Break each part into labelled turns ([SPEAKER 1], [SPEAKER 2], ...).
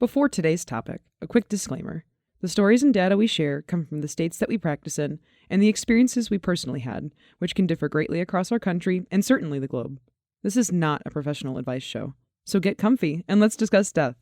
[SPEAKER 1] Before today's topic, a quick disclaimer. The stories and data we share come from the states that we practice in and the experiences we personally had, which can differ greatly across our country and certainly the globe. This is not a professional advice show, so get comfy and let's discuss death.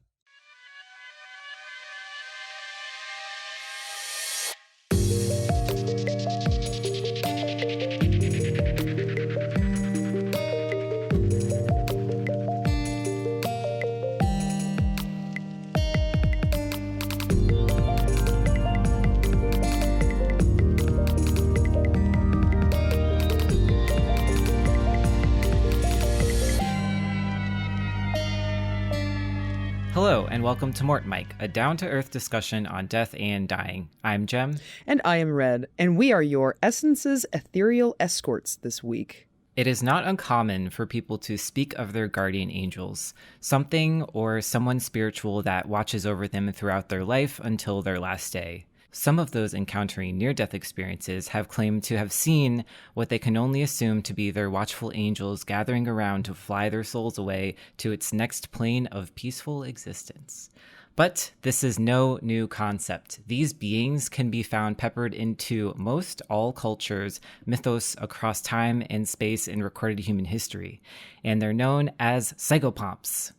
[SPEAKER 2] Hello, and welcome to MortMic, a down-to-earth discussion on death and dying. I'm Jem.
[SPEAKER 1] And I am Red, and we are your Essence's ethereal escorts this week.
[SPEAKER 2] It is not uncommon for people to speak of their guardian angels, something or someone spiritual that watches over them throughout their life until their last day. Some of those encountering near-death experiences have claimed to have seen what they can only assume to be their watchful angels gathering around to fly their souls away to its next plane of peaceful existence. But this is no new concept. These beings can be found peppered into most all cultures, mythos across time and space in recorded human history, and they're known as psychopomps.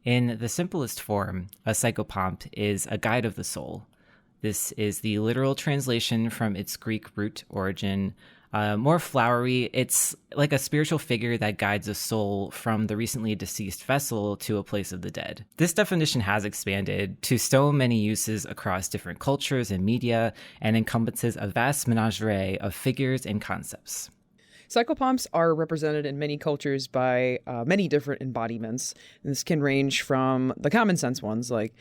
[SPEAKER 2] In the simplest form, a psychopomp is a guide of the soul. This is the literal translation from its Greek root origin. More flowery, it's like a spiritual figure that guides a soul from the recently deceased vessel to a place of the dead. This definition has expanded to so many uses across different cultures and media and encompasses a vast menagerie of figures and concepts.
[SPEAKER 1] Psychopomps are represented in many cultures by many different embodiments. And this can range from the common sense ones like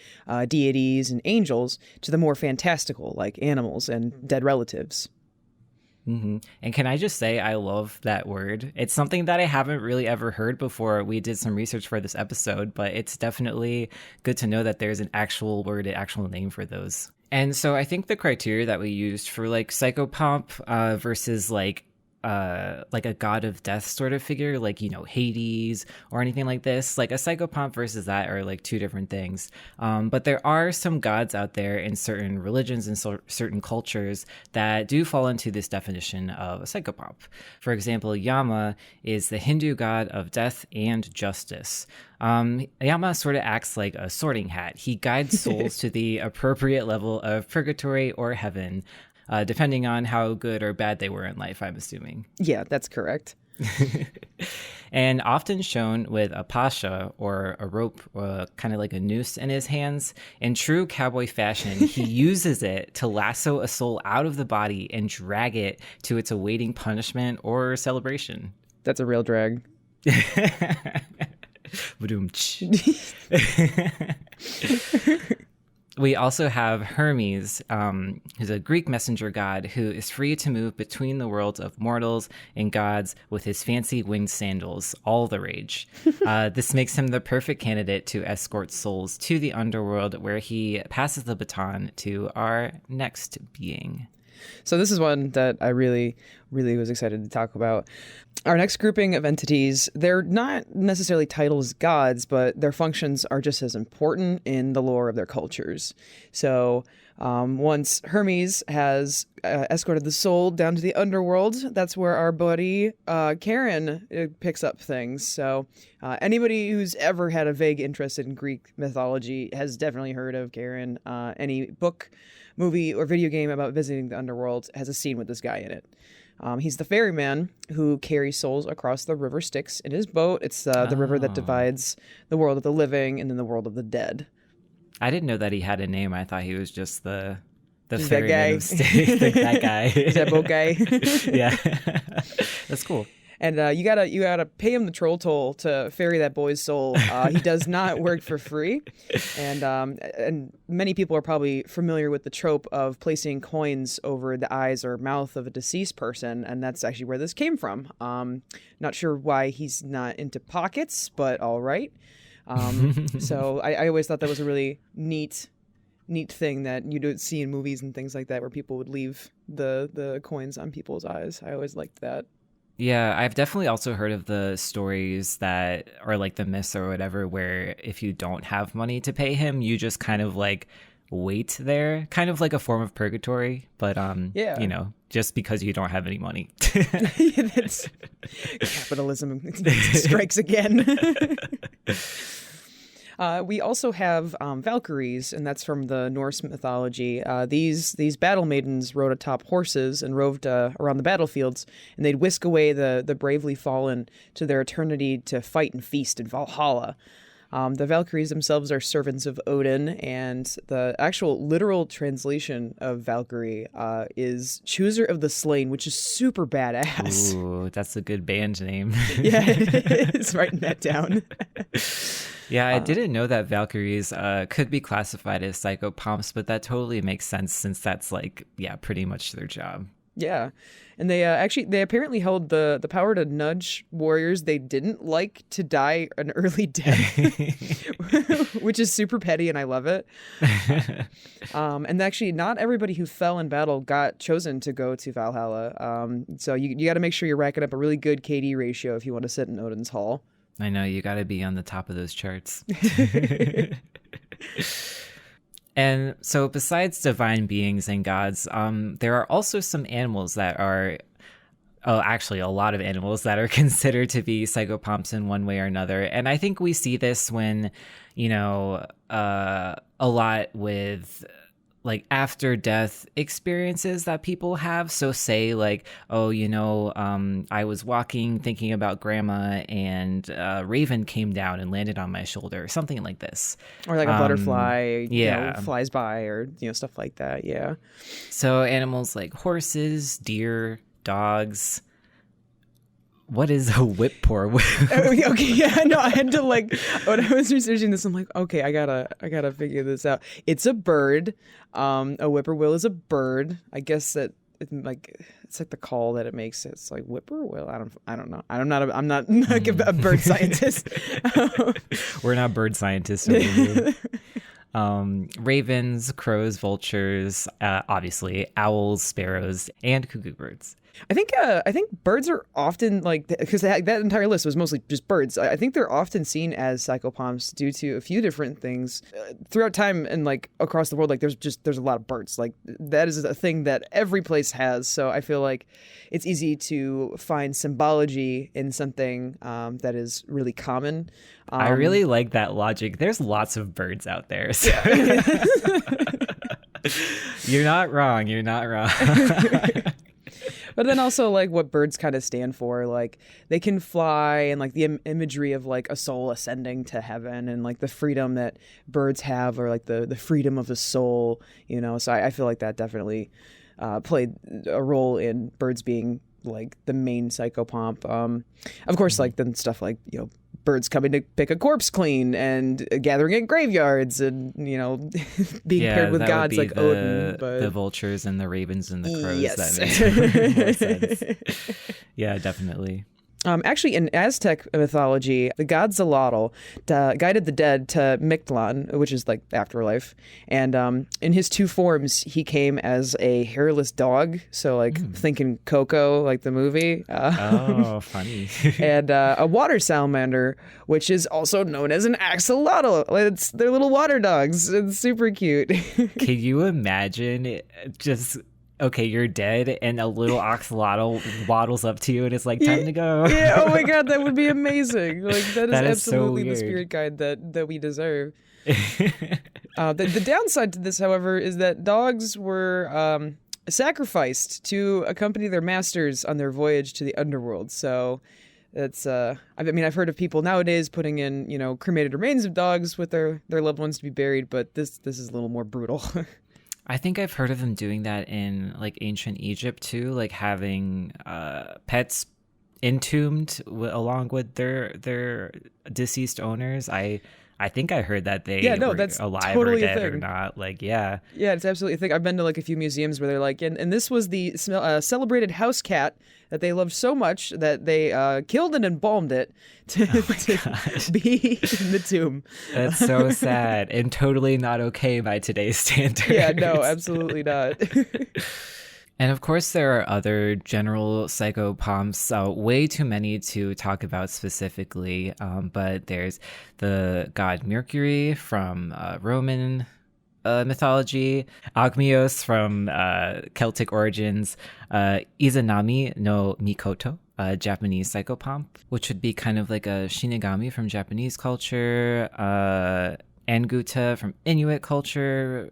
[SPEAKER 1] deities and angels to the more fantastical like animals and dead relatives.
[SPEAKER 2] Mm-hmm. And can I just say, I love that word. It's something that I haven't really ever heard before. We did some research for this episode, but it's definitely good to know that there's an actual word, an actual name for those. And so I think the criteria that we used for like psychopomp versus like a god of death sort of figure, like, you know, Hades or anything like this, like a psychopomp versus that are like two different things. But there are some gods out there in certain religions and certain cultures that do fall into this definition of a psychopomp. For example, Yama is the Hindu god of death and justice. Yama sort of acts like a sorting hat. He guides souls to the appropriate level of purgatory or heaven, depending on how good or bad they were in life, I'm assuming.
[SPEAKER 1] Yeah, that's correct.
[SPEAKER 2] And often shown with a pasha, or a rope, kind of like a noose in his hands. In true cowboy fashion, he uses it to lasso a soul out of the body and drag it to its awaiting punishment or celebration.
[SPEAKER 1] That's a real drag.
[SPEAKER 2] We also have Hermes, who's a Greek messenger god who is free to move between the worlds of mortals and gods with his fancy winged sandals, all the rage. This makes him the perfect candidate to escort souls to the underworld, where he passes the baton to our next being.
[SPEAKER 1] So this is one that I really was excited to talk about. Our next grouping of entities, they're not necessarily titled as gods, but their functions are just as important in the lore of their cultures. So once Hermes has escorted the soul down to the underworld, that's where our buddy Karen picks up things. So anybody who's ever had a vague interest in Greek mythology has definitely heard of Karen. Any book, movie, or video game about visiting the underworld has a scene with this guy in it. He's the ferryman who carries souls across the river Styx in his boat. It's the river that divides the world of the living and then the world of the dead.
[SPEAKER 2] I didn't know that he had a name. I thought he was just the
[SPEAKER 1] He's
[SPEAKER 2] ferryman of Styx. That guy.
[SPEAKER 1] He's that boat guy.
[SPEAKER 2] Yeah. That's cool.
[SPEAKER 1] And you gotta pay him the troll toll to ferry that boy's soul. He does not work for free, and many people are probably familiar with the trope of placing coins over the eyes or mouth of a deceased person, and that's actually where this came from. Not sure why he's not into pockets, but all right. So I always thought that was a really neat thing that you don't see in movies and things like that, where people would leave the coins on people's eyes. I always liked that.
[SPEAKER 2] Yeah, I've definitely also heard of the stories that are like the myths or whatever, where if you don't have money to pay him, you just kind of like wait there, kind of like a form of purgatory, but
[SPEAKER 1] Yeah.
[SPEAKER 2] you know, just because you don't have any money.
[SPEAKER 1] That's capitalism strikes again. We also have Valkyries, and that's from the Norse mythology. These battle maidens rode atop horses and roved around the battlefields, and they'd whisk away the bravely fallen to their eternity to fight and feast in Valhalla. The Valkyries themselves are servants of Odin, and the actual literal translation of Valkyrie is chooser of the slain, which is super badass.
[SPEAKER 2] Ooh, that's a good band name.
[SPEAKER 1] Yeah, it is. Writing that down.
[SPEAKER 2] Yeah, I didn't know that Valkyries could be classified as psychopomps, but that totally makes sense since that's like, yeah, pretty much their job.
[SPEAKER 1] Yeah. And they apparently held the power to nudge warriors they didn't like to die an early death, which is super petty, and I love it. And actually, not everybody who fell in battle got chosen to go to Valhalla. So you got to make sure you're racking up a really good KD ratio if you want to sit in Odin's Hall.
[SPEAKER 2] I know, you got to be on the top of those charts. And so besides divine beings and gods, there are also some animals that are, actually a lot of animals that are considered to be psychopomps in one way or another. And I think we see this when, you know, a lot with like after death experiences that people have. So say like, oh, you know, I was walking thinking about grandma and a raven came down and landed on my shoulder, something like this.
[SPEAKER 1] Or like a butterfly,
[SPEAKER 2] yeah,
[SPEAKER 1] flies by, or, you know, stuff like that. Yeah.
[SPEAKER 2] So animals like horses, deer, dogs. What is a whip poor?
[SPEAKER 1] Okay, yeah, no, I had to like, when I was researching this, I'm like, okay, I gotta figure this out. It's a bird. A whippoorwill is a bird. I guess that it's like the call that it makes. It's like whippoorwill. I don't know. I'm not like a bird scientist.
[SPEAKER 2] We're not bird scientists over here. Ravens, crows, vultures, obviously owls, sparrows, and cuckoo birds.
[SPEAKER 1] I think birds are often like, because that entire list was mostly just birds. I think they're often seen as psychopomps due to a few different things throughout time and like across the world. Like there's a lot of birds. Like that is a thing that every place has. So I feel like it's easy to find symbology in something that is really common.
[SPEAKER 2] I really like that logic. There's lots of birds out there. So. You're not wrong. You're not wrong.
[SPEAKER 1] But then also like what birds kind of stand for, like they can fly, and like the imagery of like a soul ascending to heaven, and like the freedom that birds have, or like the freedom of a soul, you know. So I feel like that definitely played a role in birds being like the main psychopomp. Of course, like then stuff like, you know, birds coming to pick a corpse clean and gathering at graveyards, and, you know, being paired with gods like Odin. But
[SPEAKER 2] the vultures and the ravens and the crows.
[SPEAKER 1] Yes.
[SPEAKER 2] That makes more sense. Yeah, definitely.
[SPEAKER 1] Actually, in Aztec mythology, the god Xolotl guided the dead to Mictlan, which is like afterlife. And in his two forms, he came as a hairless dog. So, like, thinking Coco, like the movie.
[SPEAKER 2] Oh, funny.
[SPEAKER 1] And a water salamander, which is also known as an axolotl. They're little water dogs. It's super cute.
[SPEAKER 2] Can you imagine just... Okay, you're dead, and a little axolotl waddles up to you, and it's like, time to go.
[SPEAKER 1] Yeah, oh my god, that would be amazing. Like that is absolutely
[SPEAKER 2] so
[SPEAKER 1] the spirit guide that we deserve. The downside to this, however, is that dogs were sacrificed to accompany their masters on their voyage to the underworld. So it's I mean, I've heard of people nowadays putting in, you know, cremated remains of dogs with their loved ones to be buried, but this is a little more brutal.
[SPEAKER 2] I think I've heard of them doing that in like ancient Egypt too, like having pets entombed along with their deceased owners. I think I heard that they were
[SPEAKER 1] that's
[SPEAKER 2] alive
[SPEAKER 1] totally
[SPEAKER 2] or dead or not. Like, yeah,
[SPEAKER 1] it's absolutely a thing. I've been to like a few museums where they're like, and this was the celebrated house cat that they loved so much that they killed and embalmed it to be in the tomb.
[SPEAKER 2] That's so sad and totally not okay by today's standards.
[SPEAKER 1] Yeah, no, absolutely not.
[SPEAKER 2] And of course, there are other general psychopomps, way too many to talk about specifically. But there's the god Mercury from Roman mythology, Agmios from Celtic origins, Izanami no Mikoto, Japanese psychopomp, which would be kind of like a Shinigami from Japanese culture, Anguta from Inuit culture,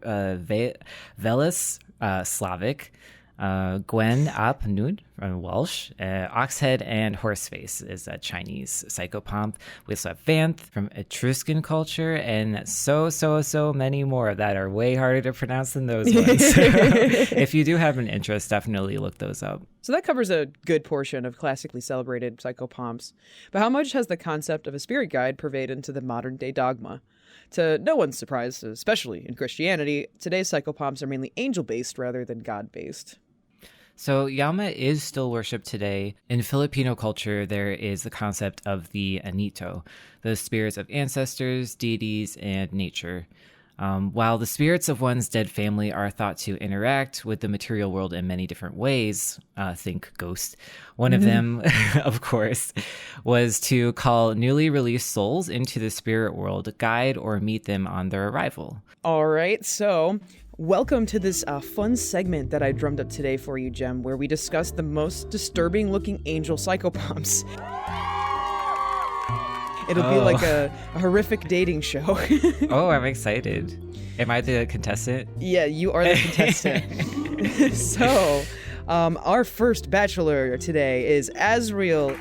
[SPEAKER 2] Velis, Slavic, Gwen Ap Nud from Welsh, Oxhead, and Horseface is a Chinese psychopomp. We also have Vanth from Etruscan culture, and so many more that are way harder to pronounce than those ones. If you do have an interest, definitely look those up.
[SPEAKER 1] So that covers a good portion of classically celebrated psychopomps. But how much has the concept of a spirit guide pervaded into the modern day dogma? To no one's surprise, especially in Christianity, today's psychopomps are mainly angel-based rather than god-based.
[SPEAKER 2] So Yama is still worshipped today. In Filipino culture, there is the concept of the Anito, the spirits of ancestors, deities, and nature. While the spirits of one's dead family are thought to interact with the material world in many different ways, think ghost, one of them, of course, was to call newly released souls into the spirit world, guide or meet them on their arrival.
[SPEAKER 1] All right, so welcome to this fun segment that I drummed up today for you, Jem, where we discuss the most disturbing looking angel psychopomps. It'll be like a horrific dating show.
[SPEAKER 2] Oh, I'm excited. Am I the contestant?
[SPEAKER 1] Yeah, you are the contestant. So, our first bachelor today is Asriel.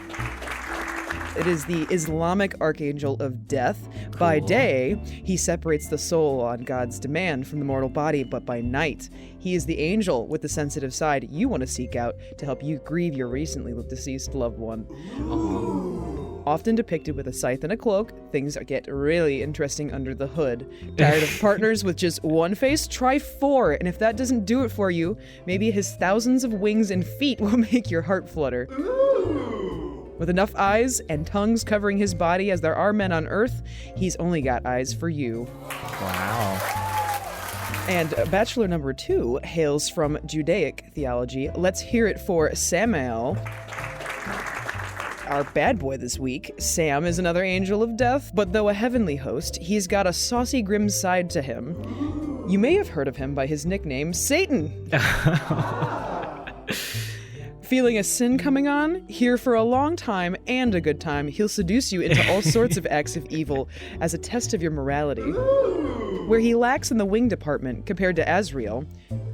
[SPEAKER 1] It is the Islamic archangel of death. Cool. By day, he separates the soul on God's demand from the mortal body, but by night, he is the angel with the sensitive side you want to seek out to help you grieve your recently deceased loved one.
[SPEAKER 2] Oh.
[SPEAKER 1] Often depicted with a scythe and a cloak, things get really interesting under the hood. Tired of partners with just one face? Try 4, and if that doesn't do it for you, maybe his thousands of wings and feet will make your heart flutter. With enough eyes and tongues covering his body as there are men on Earth, he's only got eyes for you.
[SPEAKER 2] Wow.
[SPEAKER 1] And bachelor number 2 hails from Judaic theology. Let's hear it for Samael. Our bad boy this week. Sam is another angel of death, but though a heavenly host, he's got a saucy, grim side to him. You may have heard of him by his nickname, Satan. Feeling a sin coming on? Here for a long time and a good time, he'll seduce you into all sorts of acts of evil as a test of your morality. Where he lacks in the wing department compared to Asriel,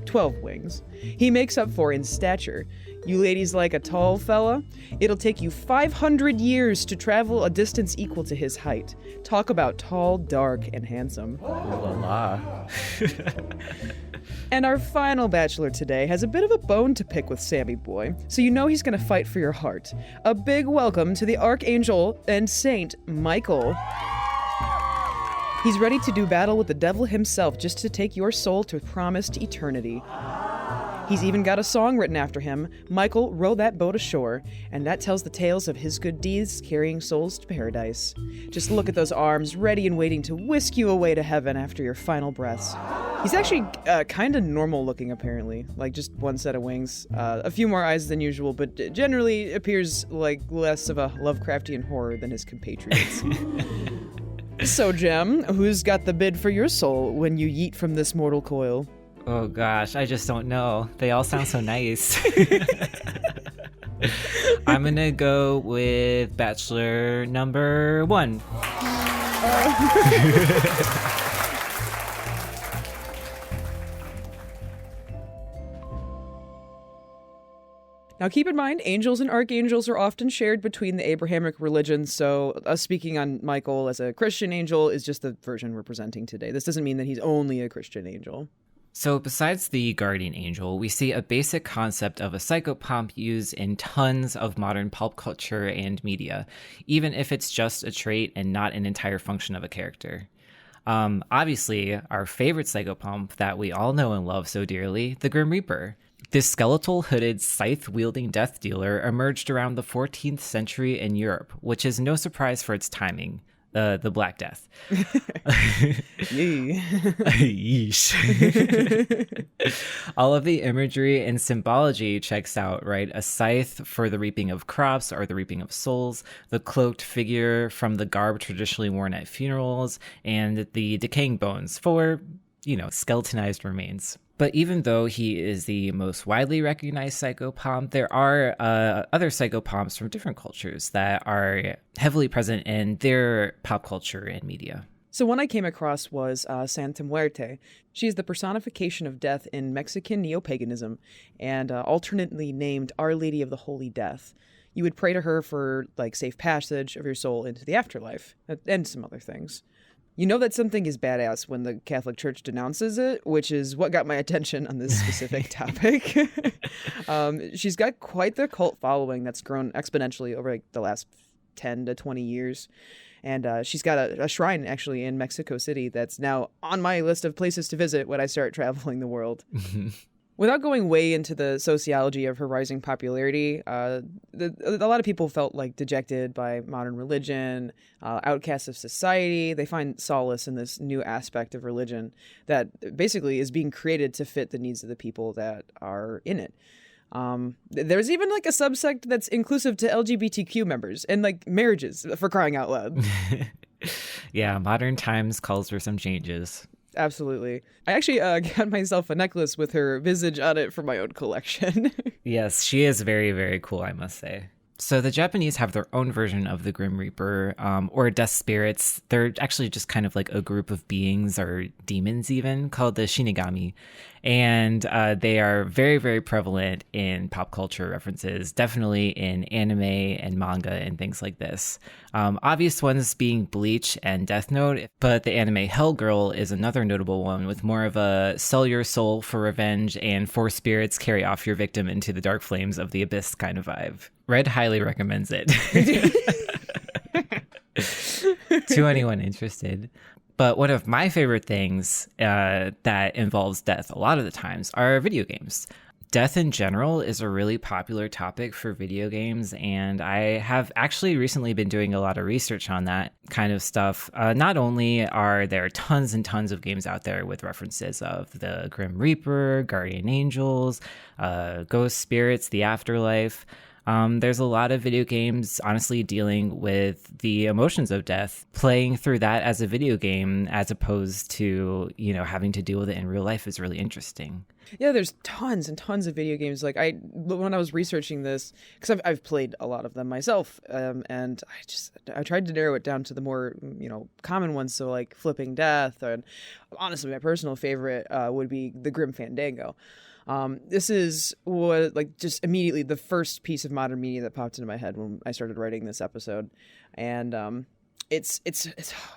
[SPEAKER 1] 12 wings, he makes up for in stature. You ladies like a tall fella? It'll take you 500 years to travel a distance equal to his height. Talk about tall, dark, and handsome.
[SPEAKER 2] Ooh la la.
[SPEAKER 1] And our final bachelor today has a bit of a bone to pick with Sammy Boy, so you know he's gonna fight for your heart. A big welcome to the Archangel and Saint Michael. He's ready to do battle with the devil himself just to take your soul to promised eternity. He's even got a song written after him, Michael, Row That Boat Ashore, and that tells the tales of his good deeds carrying souls to paradise. Just look at those arms, ready and waiting to whisk you away to heaven after your final breaths. He's actually kind of normal looking, apparently, like just one set of wings, a few more eyes than usual, but generally appears like less of a Lovecraftian horror than his compatriots. So, Jem, who's got the bid for your soul when you yeet from this mortal coil?
[SPEAKER 2] Oh gosh, I just don't know. They all sound so nice. I'm gonna go with bachelor number 1.
[SPEAKER 1] Now keep in mind, angels and archangels are often shared between the Abrahamic religions, so us speaking on Michael as a Christian angel is just the version we're presenting today. This doesn't mean that he's only a Christian angel.
[SPEAKER 2] So besides the guardian angel, we see a basic concept of a psychopomp used in tons of modern pulp culture and media, even if it's just a trait and not an entire function of a character. Obviously, our favorite psychopomp that we all know and love so dearly, the Grim Reaper. This skeletal hooded scythe-wielding death dealer emerged around the 14th century in Europe, which is no surprise for its timing. the Black Death.
[SPEAKER 1] Yee.
[SPEAKER 2] Yeesh. All of the imagery and symbology checks out, right? A scythe for the reaping of crops or the reaping of souls, the cloaked figure from the garb traditionally worn at funerals, and the decaying bones for, skeletonized remains. But even though he is the most widely recognized psychopomp, there are other psychopomps from different cultures that are heavily present in their pop culture and media.
[SPEAKER 1] So one I came across was Santa Muerte. She is the personification of death in Mexican neo-paganism and alternately named Our Lady of the Holy Death. You would pray to her for safe passage of your soul into the afterlife and some other things. You know that something is badass when the Catholic Church denounces it, which is what got my attention on this specific topic. She's got quite the cult following that's grown exponentially over the last 10 to 20 years. And she's got a shrine actually in Mexico City that's now on my list of places to visit when I start traveling the world. Without going way into the sociology of her rising popularity, a lot of people felt dejected by modern religion, outcasts of society. They find solace in this new aspect of religion that basically is being created to fit the needs of the people that are in it. There's even a subsect that's inclusive to LGBTQ members and marriages, for crying out loud.
[SPEAKER 2] Yeah, modern times calls for some changes.
[SPEAKER 1] Absolutely. I actually got myself a necklace with her visage on it for my own collection.
[SPEAKER 2] Yes, she is very, very cool, I must say. So the Japanese have their own version of the Grim Reaper, or death spirits. They're actually just kind of a group of beings or demons even, called the Shinigami. And they are very, very prevalent in pop culture references, definitely in anime and manga and things like this. Obvious ones being Bleach and Death Note, but the anime Hellgirl is another notable one with more of a sell your soul for revenge and four spirits carry off your victim into the dark flames of the abyss kind of vibe. Red highly recommends it to anyone interested. But one of my favorite things that involves death a lot of the times are video games. Death in general is a really popular topic for video games, and I have actually recently been doing a lot of research on that kind of stuff. Not only are there tons and tons of games out there with references of the Grim Reaper, Guardian Angels, ghost spirits, the afterlife. There's a lot of video games, honestly, dealing with the emotions of death, playing through that as a video game, as opposed to, having to deal with it in real life is really interesting.
[SPEAKER 1] Yeah, there's tons and tons of video games. When I was researching this, because I've played a lot of them myself, and I tried to narrow it down to the more, common ones. So Flipping Death, and honestly, my personal favorite would be the Grim Fandango. This is what just immediately the first piece of modern media that popped into my head when I started writing this episode, and it's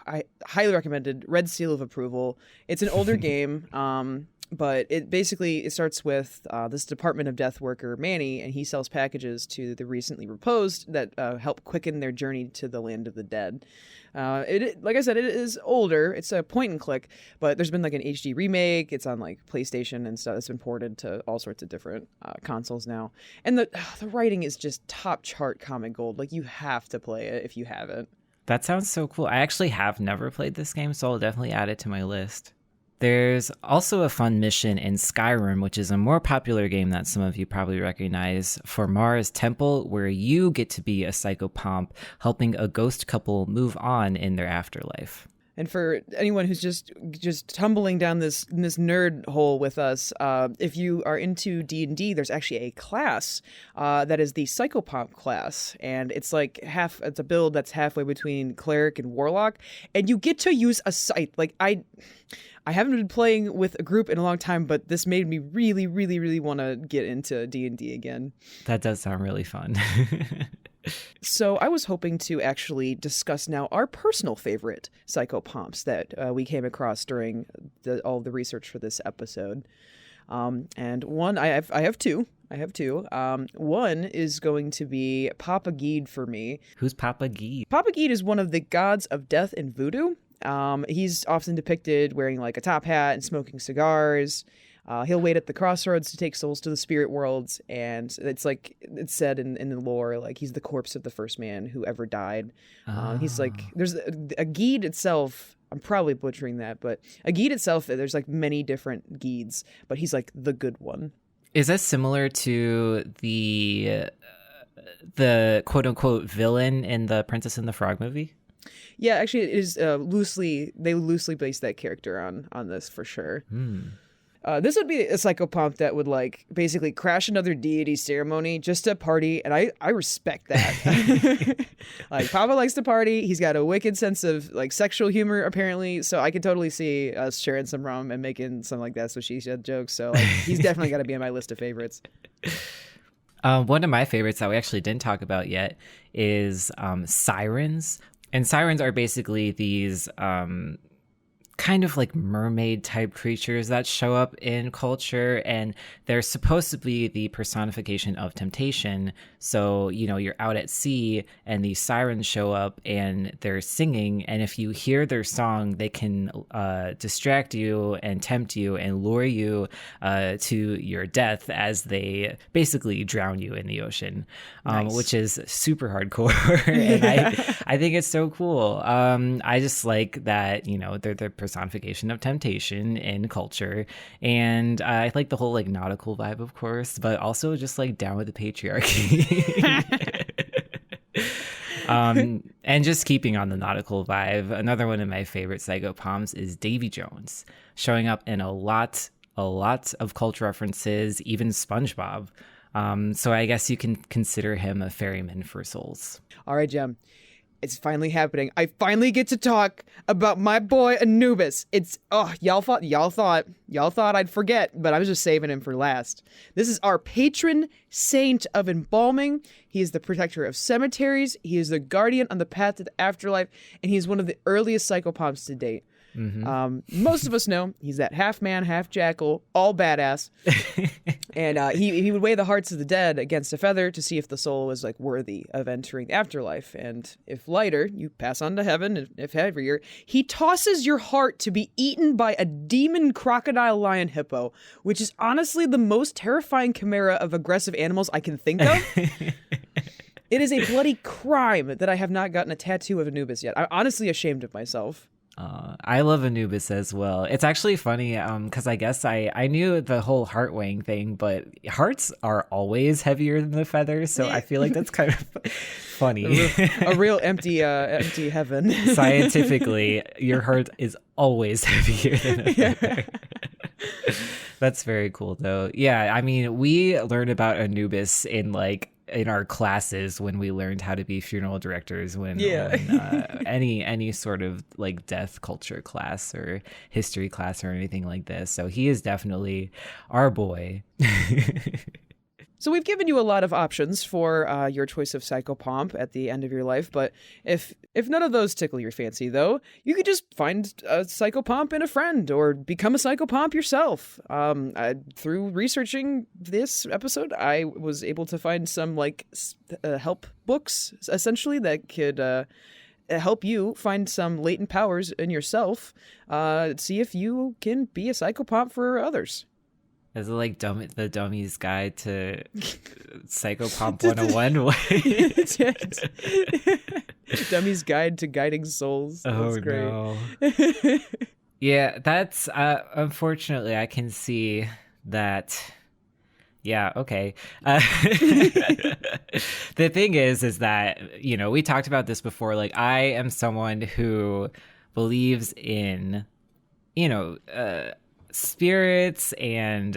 [SPEAKER 1] I highly recommended. Red seal of approval. It's an older game, but it starts with this Department of Death worker Manny, and he sells packages to the recently reposed that help quicken their journey to the land of the dead. Like I said, it is older. It's a point and click, but there's been an HD remake. It's on PlayStation and stuff. It's been ported to all sorts of different consoles now. And the writing is just top chart comic gold. You have to play it if you haven't.
[SPEAKER 2] That sounds so cool. I actually have never played this game, so I'll definitely add it to my list. There's also a fun mission in Skyrim, which is a more popular game that some of you probably recognize, for Mara's Temple, where you get to be a psychopomp helping a ghost couple move on in their afterlife.
[SPEAKER 1] And for anyone who's just tumbling down this nerd hole with us, if you are into D&D, there's actually a class that is the Psychopomp class, and it's it's a build that's halfway between cleric and warlock, and you get to use a scythe. I haven't been playing with a group in a long time, but this made me really, really, really want to get into D&D again.
[SPEAKER 2] That does sound really fun.
[SPEAKER 1] So I was hoping to actually discuss now our personal favorite psychopomps that we came across during all the research for this episode. And one, I have two. One is going to be Papa Geed for me.
[SPEAKER 2] Who's Papa Geed?
[SPEAKER 1] Papa Geed is one of the gods of death in voodoo. He's often depicted wearing a top hat and smoking cigars. He'll wait at the crossroads to take souls to the spirit worlds, and it's like it's said in the lore, like he's the corpse of the first man who ever died. He's like there's a Geed itself. I'm probably butchering that, but a Geed itself, there's like many different Geeds, but he's like the good one.
[SPEAKER 2] Is that similar to the quote unquote villain in the Princess and the Frog movie?
[SPEAKER 1] Yeah, actually, it is they loosely based that character on this for sure. This would be a psychopomp that would like basically crash another deity ceremony just to party, and I respect that. Like Papa likes to party. He's got a wicked sense of like sexual humor apparently, so I could totally see us sharing some rum and making some like that's what she said jokes. So like, he's definitely got to be on my list of favorites.
[SPEAKER 2] One of my favorites that we actually didn't talk about yet is Sirens. And sirens are basically these kind of like mermaid type creatures that show up in culture, and they're supposed to be the personification of temptation. So, you know, you're out at sea and these sirens show up and they're singing, and if you hear their song, they can distract you and tempt you and lure you to your death as they basically drown you in the ocean. Nice. Which is super hardcore. And I think it's so cool. I just like that, you know, they're the personification of temptation in culture, and I like the whole like nautical vibe, of course, but also just like down with the patriarchy. And just keeping on the nautical vibe, another one of my favorite psychopomps is Davy Jones, showing up in a lot of culture references, even SpongeBob. So I guess you can consider him a ferryman for souls.
[SPEAKER 1] All right, Jem. It's finally happening. I finally get to talk about my boy Anubis. Y'all thought I'd forget, but I was just saving him for last. This is our patron saint of embalming. He is the protector of cemeteries. He is the guardian on the path to the afterlife, and he is one of the earliest psychopomps to date. Mm-hmm. Most of us know he's that half man, half jackal, all badass. And he would weigh the hearts of the dead against a feather to see if the soul was like worthy of entering the afterlife. And if lighter, you pass on to heaven. And if heavier, he tosses your heart to be eaten by a demon crocodile lion hippo, which is honestly the most terrifying chimera of aggressive animals I can think of. It is a bloody crime that I have not gotten a tattoo of Anubis yet. I'm honestly ashamed of myself.
[SPEAKER 2] I love Anubis as well. It's actually funny because I guess I knew the whole heart weighing thing, but hearts are always heavier than the feathers, so I feel like that's kind of funny.
[SPEAKER 1] A real empty heaven.
[SPEAKER 2] Scientifically, your heart is always heavier than a feather. That's very cool, though. Yeah, I mean, we learned about Anubis in our classes when we learned how to be funeral directors, when any sort of like death culture class or history class or anything like this. So he is definitely our boy.
[SPEAKER 1] So we've given you a lot of options for your choice of psychopomp at the end of your life, but if none of those tickle your fancy, though, you could just find a psychopomp in a friend or become a psychopomp yourself. Through researching this episode, I was able to find some help books, essentially, that could help you find some latent powers in yourself. See if you can be a psychopomp for others.
[SPEAKER 2] Is it like the Dummy's Guide to Psychopomp 101?
[SPEAKER 1] Dummy's Guide to Guiding Souls. That's great.
[SPEAKER 2] No. Yeah, that's unfortunately I can see that. Yeah, okay. The thing is that, you know, we talked about this before. Like, I am someone who believes in, you know, spirits and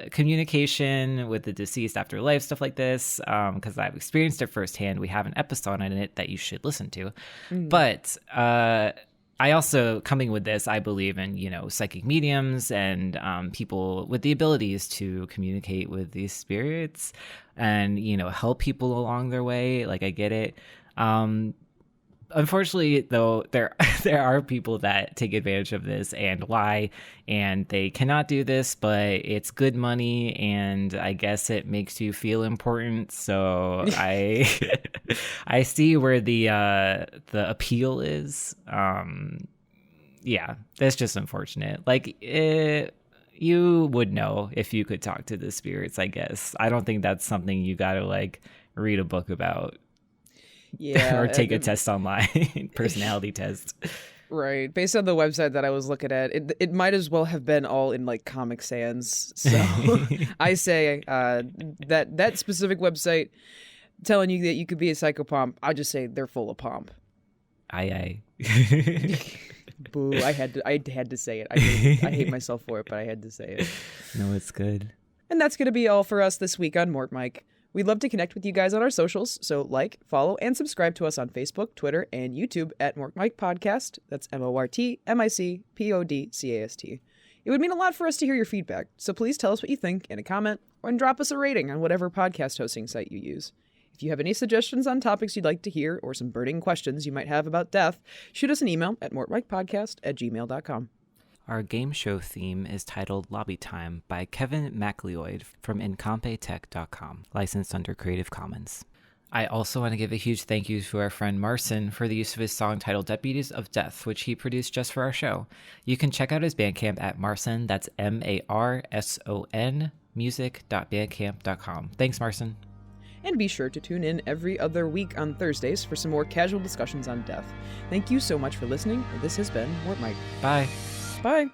[SPEAKER 2] communication with the deceased after life, stuff like this, because I've experienced it firsthand. We have an episode on it that you should listen to. But I also, coming with this, I believe in, you know, psychic mediums and people with the abilities to communicate with these spirits and, you know, help people along their way. Like, I get it. Unfortunately, though, there are people that take advantage of this and lie, and they cannot do this, but it's good money, and I guess it makes you feel important. So I see where the appeal is. Yeah, that's just unfortunate. Like, You would know if you could talk to the spirits, I guess. I don't think that's something you gotta like read a book about.
[SPEAKER 1] Yeah.
[SPEAKER 2] Or take a test online, personality test.
[SPEAKER 1] Right. Based on the website that I was looking at, it might as well have been all in like Comic Sans. So I say that specific website telling you that you could be a psychopomp, I just say they're full of pomp.
[SPEAKER 2] Aye.
[SPEAKER 1] Boo! I had to say it. I hate myself for it, but I had to say it.
[SPEAKER 2] No, it's good.
[SPEAKER 1] And that's gonna be all for us this week on MortMic. We'd love to connect with you guys on our socials, so like, follow, and subscribe to us on Facebook, Twitter, and YouTube at MortMic Podcast. That's MortMicPodcast. It would mean a lot for us to hear your feedback, so please tell us what you think in a comment or drop us a rating on whatever podcast hosting site you use. If you have any suggestions on topics you'd like to hear or some burning questions you might have about death, shoot us an email at mortmicpodcast@gmail.com.
[SPEAKER 2] Our game show theme is titled Lobby Time by Kevin MacLeod from incompetech.com, licensed under Creative Commons. I also want to give a huge thank you to our friend Marson for the use of his song titled Deputies of Death, which he produced just for our show. You can check out his Bandcamp at Marson, that's MARSON, music.bandcamp.com. Thanks, Marson.
[SPEAKER 1] And be sure to tune in every other week on Thursdays for some more casual discussions on death. Thank you so much for listening. This has been MortMic.
[SPEAKER 2] Bye.
[SPEAKER 1] Bye.